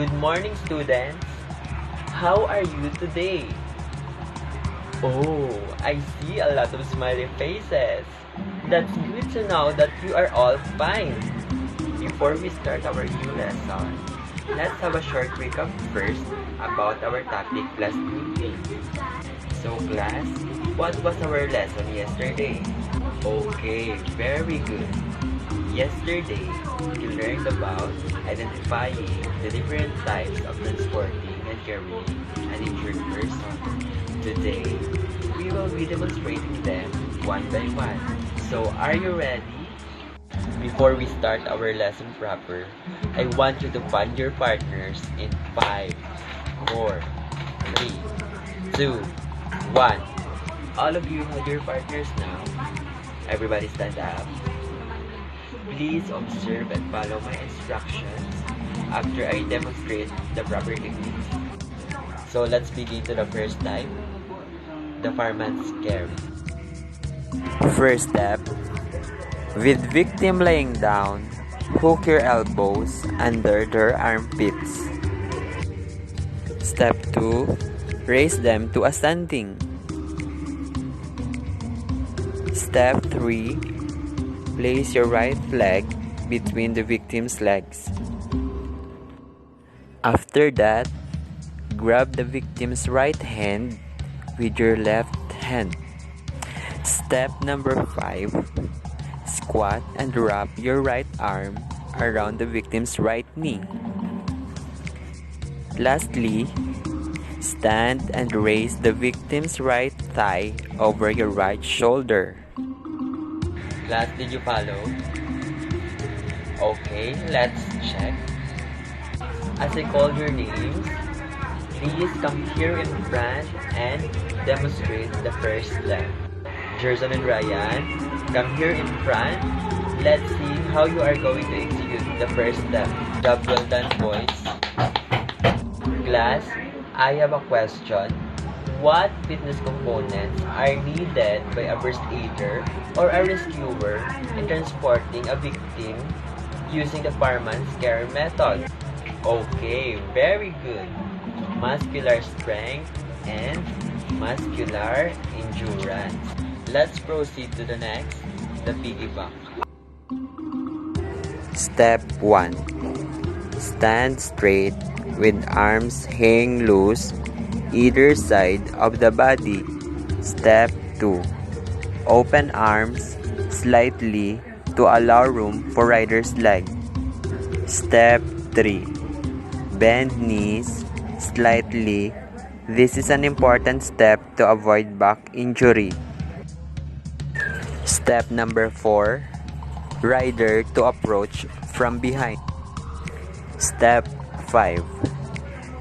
Good morning, students. How are you today? Oh, I see a lot of smiley faces. That's good to know that you are all fine. Before we start our new lesson, let's have a short recap first about our topic last week. So class, what was our lesson yesterday? Okay, very good. Yesterday, we learned about identifying the different types of transporting and carrying an injured person. Today, we will be demonstrating them one by one. So, are you ready? Before we start our lesson proper, I want you to find your partners in 5, 4, 3, 2, 1. All of you have your partners now. Everybody stand up. Please observe and follow my instructions after I demonstrate the proper techniques. So let's begin to the first type, the fireman's carry. First step, with victim laying down, hook your elbows under their armpits. Step 2, raise them to a standing. Step 3, place your right leg between the victim's legs. After that, grab the victim's right hand with your left hand. Step number 5, squat and wrap your right arm around the victim's right knee. Lastly, stand and raise the victim's right thigh over your right shoulder. Class, did you follow? Okay, let's check. As I call your names, please come here in front and demonstrate the first step. Gerson and Ryan, come here in front. Let's see how you are going to execute the first step. Job well done, boys. Class, I have a question. What fitness components are needed by a first aider or a rescuer in transporting a victim using the fireman's carry method? Okay, very good. Muscular strength and muscular endurance. Let's proceed to the next, the piggyback. Step 1. Stand straight with arms hanging loose either side of the body. Step 2. Open arms slightly to allow room for rider's leg. Step 3. Bend knees slightly. This is an important step to avoid back injury. Step number 4. Rider to approach from behind. Step 5.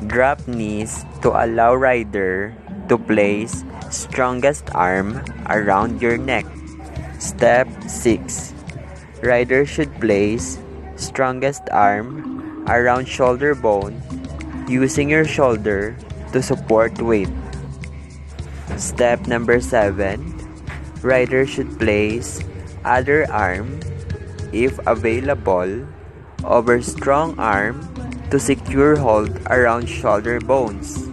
Drop knees to allow rider to place strongest arm around your neck. Step 6. Rider should place strongest arm around shoulder bone using your shoulder to support weight. Step number 7. Rider should place other arm, if available, over strong arm to secure hold around shoulder bones.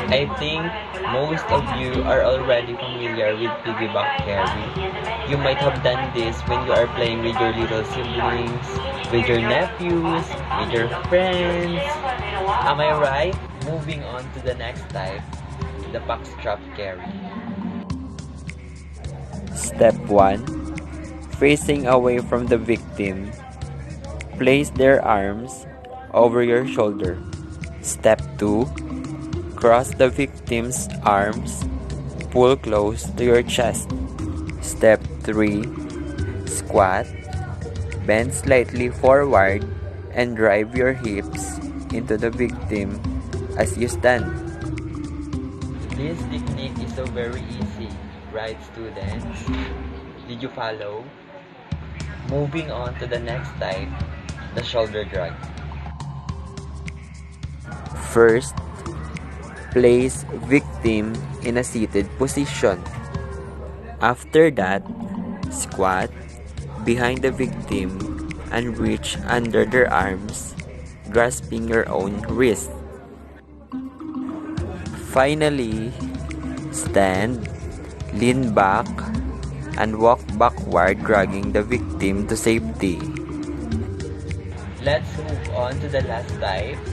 I think most of you are already familiar with piggyback carry. You might have done this when you are playing with your little siblings, with your nephews, with your friends. Am I right? Moving on to the next type, the backstrap carry. Step 1. Facing away from the victim, place their arms over your shoulder. Step 2. Cross the victim's arms, pull close to your chest. Step 3. Squat, bend slightly forward and drive your hips into the victim as you stand. This technique is so very easy, right, students? Did you follow? Moving on to the next type, the shoulder drag. First, place victim in a seated position. After that, squat behind the victim and reach under their arms grasping your own wrist. Finally, stand, lean back, and walk backward, dragging the victim to safety. Let's move on to the last type,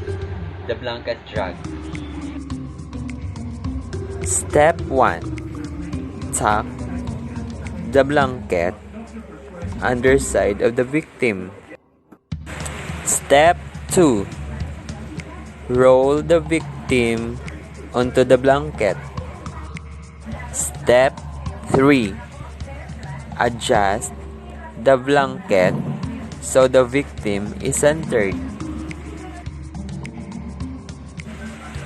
the blanket drag. Step 1. Tuck the blanket underside of the victim. Step 2. Roll the victim onto the blanket. Step 3. Adjust the blanket so the victim is centered.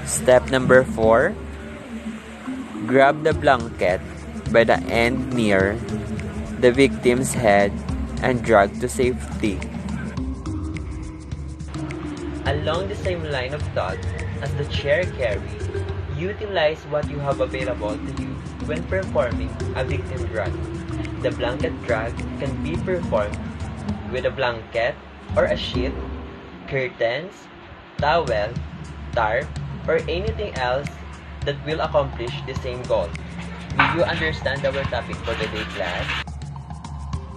Step number 4. Grab the blanket by the end near the victim's head and drag to safety. Along the same line of thought as the chair carry, utilize what you have available to you when performing a victim drag. The blanket drag can be performed with a blanket or a sheet, curtains, towel, tarp, or anything else that will accomplish the same goal. Did you understand our topic for today, class?